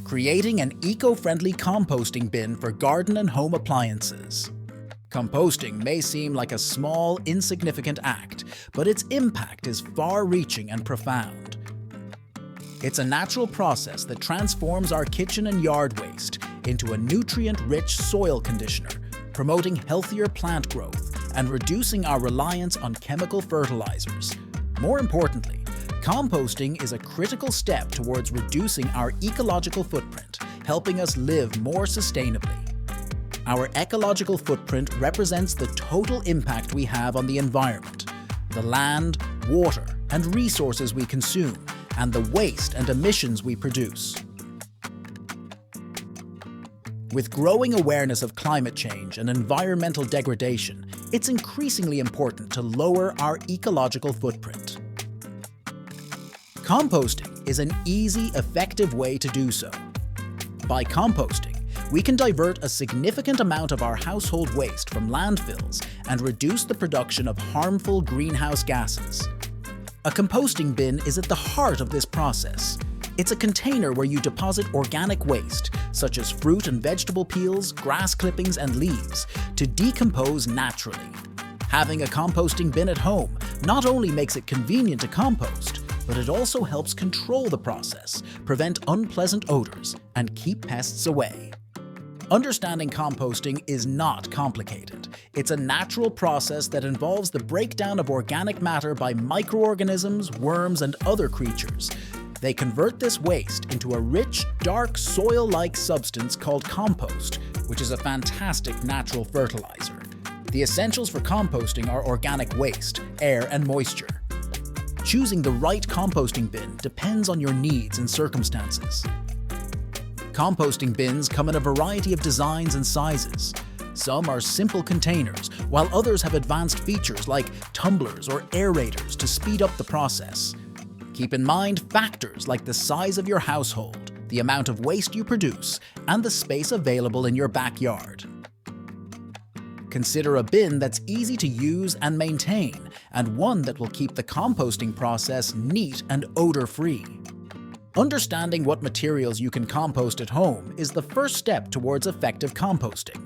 Creating an eco-friendly composting bin for garden and home appliances. Composting may seem like a small, insignificant act, but its impact is far-reaching and profound. It's a natural process that transforms our kitchen and yard waste into a nutrient-rich soil conditioner, promoting healthier plant growth and reducing our reliance on chemical fertilizers. More importantly, composting is a critical step towards reducing our ecological footprint, helping us live more sustainably. Our ecological footprint represents the total impact we have on the environment, the land, water, and resources we consume, and the waste and emissions we produce. With growing awareness of climate change and environmental degradation, it's increasingly important to lower our ecological footprint. Composting is an easy, effective way to do so. By composting, we can divert a significant amount of our household waste from landfills and reduce the production of harmful greenhouse gases. A composting bin is at the heart of this process. It's a container where you deposit organic waste, such as fruit and vegetable peels, grass clippings, and leaves, to decompose naturally. Having a composting bin at home not only makes it convenient to compost, but it also helps control the process, prevent unpleasant odors, and keep pests away. Understanding composting is not complicated. It's a natural process that involves the breakdown of organic matter by microorganisms, worms, and other creatures. They convert this waste into a rich, dark, soil-like substance called compost, which is a fantastic natural fertilizer. The essentials for composting are organic waste, air, and moisture. Choosing the right composting bin depends on your needs and circumstances. Composting bins come in a variety of designs and sizes. Some are simple containers, while others have advanced features like tumblers or aerators to speed up the process. Keep in mind factors like the size of your household, the amount of waste you produce, and the space available in your backyard. Consider a bin that's easy to use and maintain, and one that will keep the composting process neat and odor-free. Understanding what materials you can compost at home is the first step towards effective composting.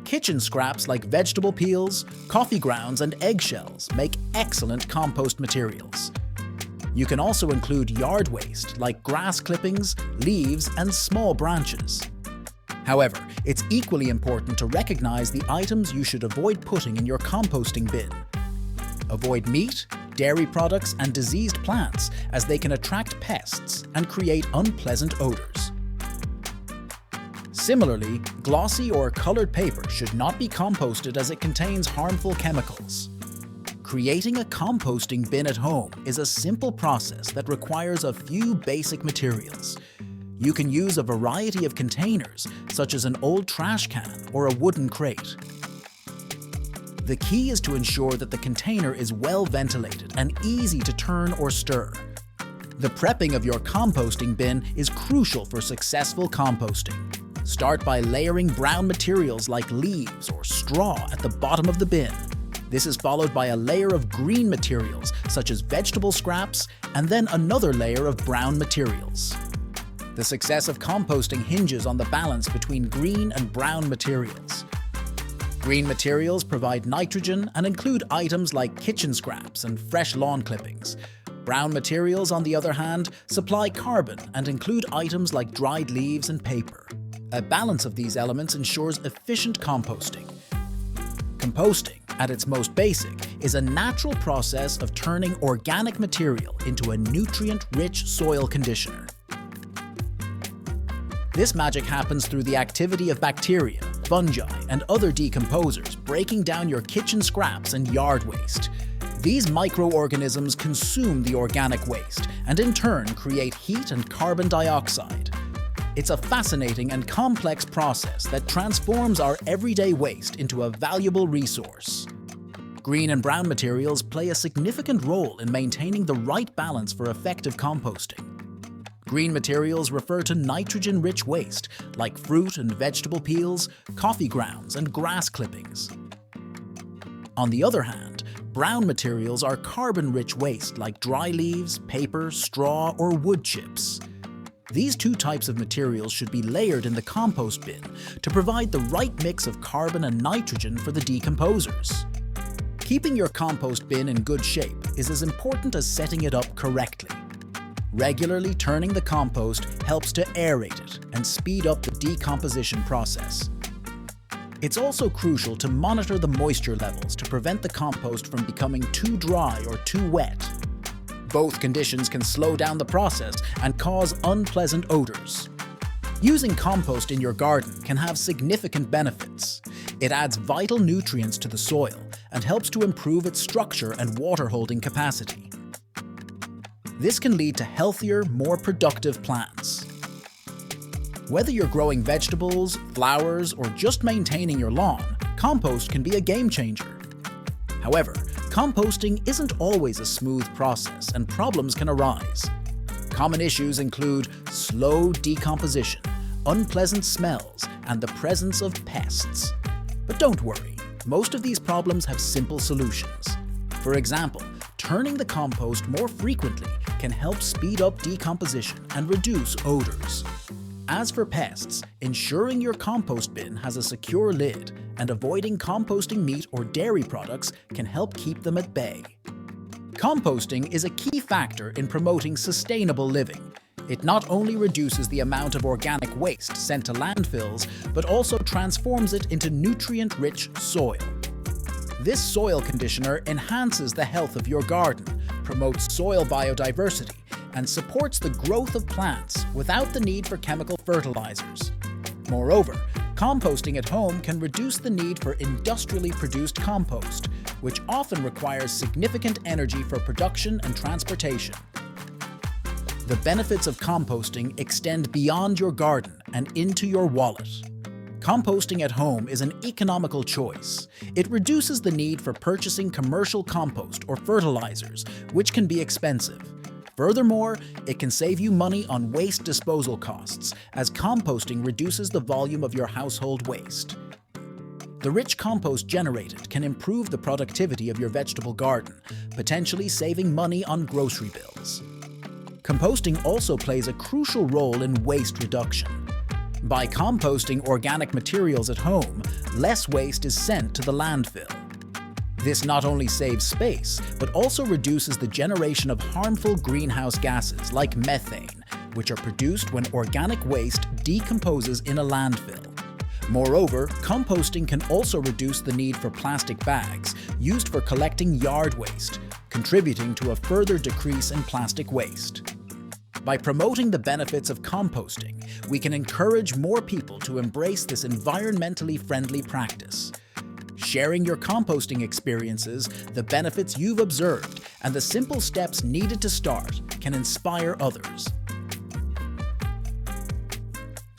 Kitchen scraps like vegetable peels, coffee grounds, and eggshells make excellent compost materials. You can also include yard waste like grass clippings, leaves, and small branches. However, it's equally important to recognize the items you should avoid putting in your composting bin. Avoid meat, dairy products, and diseased plants, as they can attract pests and create unpleasant odors. Similarly, glossy or colored paper should not be composted as it contains harmful chemicals. Creating a composting bin at home is a simple process that requires a few basic materials. You can use a variety of containers, such as an old trash can or a wooden crate. The key is to ensure that the container is well ventilated and easy to turn or stir. The prepping of your composting bin is crucial for successful composting. Start by layering brown materials like leaves or straw at the bottom of the bin. This is followed by a layer of green materials such as vegetable scraps, and then another layer of brown materials. The success of composting hinges on the balance between green and brown materials. Green materials provide nitrogen and include items like kitchen scraps and fresh lawn clippings. Brown materials, on the other hand, supply carbon and include items like dried leaves and paper. A balance of these elements ensures efficient composting. Composting, at its most basic, is a natural process of turning organic material into a nutrient-rich soil conditioner. This magic happens through the activity of bacteria, fungi, and other decomposers breaking down your kitchen scraps and yard waste. These microorganisms consume the organic waste and in turn create heat and carbon dioxide. It's a fascinating and complex process that transforms our everyday waste into a valuable resource. Green and brown materials play a significant role in maintaining the right balance for effective composting. Green materials refer to nitrogen-rich waste like fruit and vegetable peels, coffee grounds, and grass clippings. On the other hand, brown materials are carbon-rich waste like dry leaves, paper, straw, or wood chips. These two types of materials should be layered in the compost bin to provide the right mix of carbon and nitrogen for the decomposers. Keeping your compost bin in good shape is as important as setting it up correctly. Regularly turning the compost helps to aerate it and speed up the decomposition process. It's also crucial to monitor the moisture levels to prevent the compost from becoming too dry or too wet. Both conditions can slow down the process and cause unpleasant odors. Using compost in your garden can have significant benefits. It adds vital nutrients to the soil and helps to improve its structure and water-holding capacity. This can lead to healthier, more productive plants. Whether you're growing vegetables, flowers, or just maintaining your lawn, compost can be a game changer. However, composting isn't always a smooth process and problems can arise. Common issues include slow decomposition, unpleasant smells, and the presence of pests. But don't worry, most of these problems have simple solutions. For example, turning the compost more frequently can help speed up decomposition and reduce odors. As for pests, ensuring your compost bin has a secure lid and avoiding composting meat or dairy products can help keep them at bay. Composting is a key factor in promoting sustainable living. It not only reduces the amount of organic waste sent to landfills, but also transforms it into nutrient-rich soil. This soil conditioner enhances the health of your garden, promotes soil biodiversity, and supports the growth of plants without the need for chemical fertilizers. Moreover, composting at home can reduce the need for industrially produced compost, which often requires significant energy for production and transportation. The benefits of composting extend beyond your garden and into your wallet. Composting at home is an economical choice. It reduces the need for purchasing commercial compost or fertilizers, which can be expensive. Furthermore, it can save you money on waste disposal costs, as composting reduces the volume of your household waste. The rich compost generated can improve the productivity of your vegetable garden, potentially saving money on grocery bills. Composting also plays a crucial role in waste reduction. By composting organic materials at home, less waste is sent to the landfill. This not only saves space, but also reduces the generation of harmful greenhouse gases like methane, which are produced when organic waste decomposes in a landfill. Moreover, composting can also reduce the need for plastic bags used for collecting yard waste, contributing to a further decrease in plastic waste. By promoting the benefits of composting, we can encourage more people to embrace this environmentally friendly practice. Sharing your composting experiences, the benefits you've observed, and the simple steps needed to start can inspire others.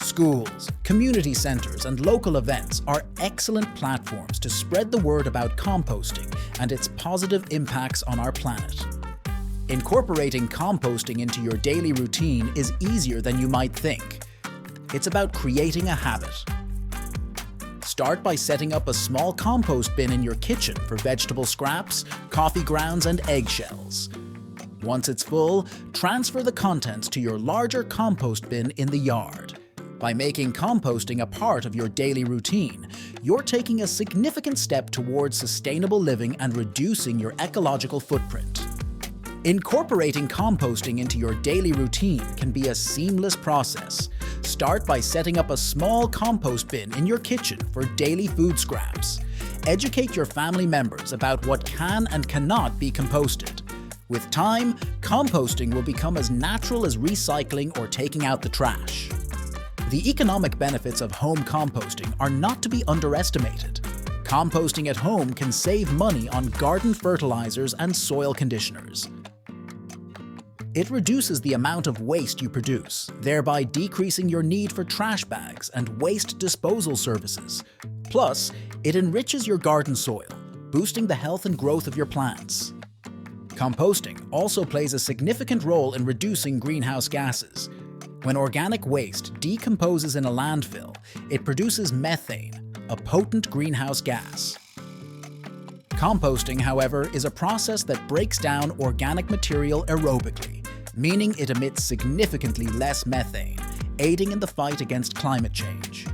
Schools, community centers, and local events are excellent platforms to spread the word about composting and its positive impacts on our planet. Incorporating composting into your daily routine is easier than you might think. It's about creating a habit. Start by setting up a small compost bin in your kitchen for vegetable scraps, coffee grounds, and eggshells. Once it's full, transfer the contents to your larger compost bin in the yard. By making composting a part of your daily routine, you're taking a significant step towards sustainable living and reducing your ecological footprint. Incorporating composting into your daily routine can be a seamless process. Start by setting up a small compost bin in your kitchen for daily food scraps. Educate your family members about what can and cannot be composted. With time, composting will become as natural as recycling or taking out the trash. The economic benefits of home composting are not to be underestimated. Composting at home can save money on garden fertilizers and soil conditioners. It reduces the amount of waste you produce, thereby decreasing your need for trash bags and waste disposal services. Plus, it enriches your garden soil, boosting the health and growth of your plants. Composting also plays a significant role in reducing greenhouse gases. When organic waste decomposes in a landfill, it produces methane, a potent greenhouse gas. Composting, however, is a process that breaks down organic material aerobically, meaning it emits significantly less methane, aiding in the fight against climate change.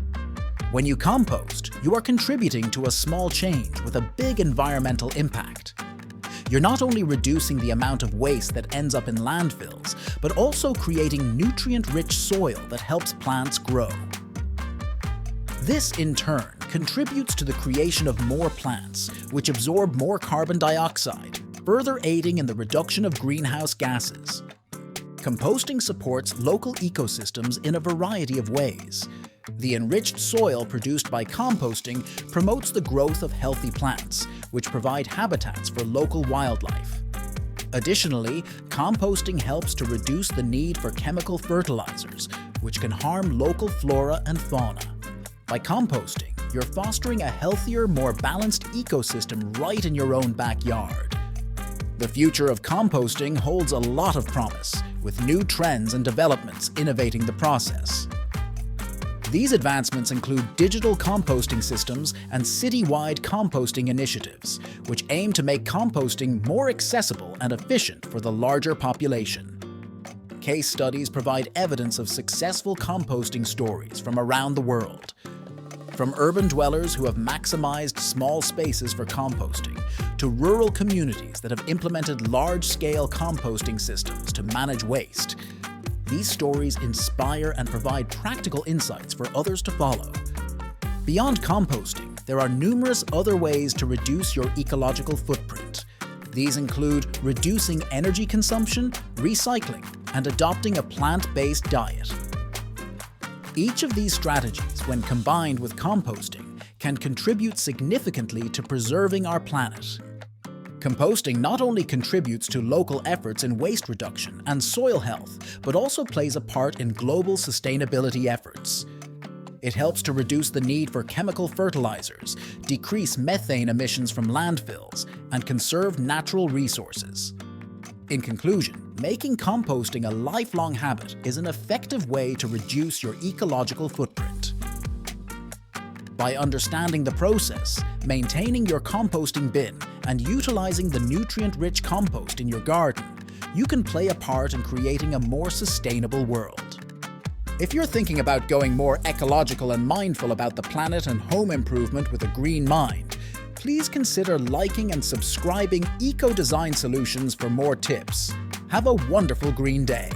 When you compost, you are contributing to a small change with a big environmental impact. You're not only reducing the amount of waste that ends up in landfills, but also creating nutrient-rich soil that helps plants grow. This, in turn, contributes to the creation of more plants, which absorb more carbon dioxide, further aiding in the reduction of greenhouse gases. Composting supports local ecosystems in a variety of ways. The enriched soil produced by composting promotes the growth of healthy plants, which provide habitats for local wildlife. Additionally, composting helps to reduce the need for chemical fertilizers, which can harm local flora and fauna. By composting, you're fostering a healthier, more balanced ecosystem right in your own backyard. The future of composting holds a lot of promise, with new trends and developments innovating the process. These advancements include digital composting systems and city-wide composting initiatives, which aim to make composting more accessible and efficient for the larger population. Case studies provide evidence of successful composting stories from around the world. From urban dwellers who have maximized small spaces for composting, to rural communities that have implemented large-scale composting systems to manage waste, these stories inspire and provide practical insights for others to follow. Beyond composting, there are numerous other ways to reduce your ecological footprint. These include reducing energy consumption, recycling, and adopting a plant-based diet. Each of these strategies, when combined with composting, can contribute significantly to preserving our planet. Composting not only contributes to local efforts in waste reduction and soil health, but also plays a part in global sustainability efforts. It helps to reduce the need for chemical fertilizers, decrease methane emissions from landfills, and conserve natural resources. In conclusion, making composting a lifelong habit is an effective way to reduce your ecological footprint. By understanding the process, maintaining your composting bin, and utilizing the nutrient-rich compost in your garden, you can play a part in creating a more sustainable world. If you're thinking about going more ecological and mindful about the planet and home improvement with a green mind, please consider liking and subscribing Eco Design Solutions for more tips. Have a wonderful green day.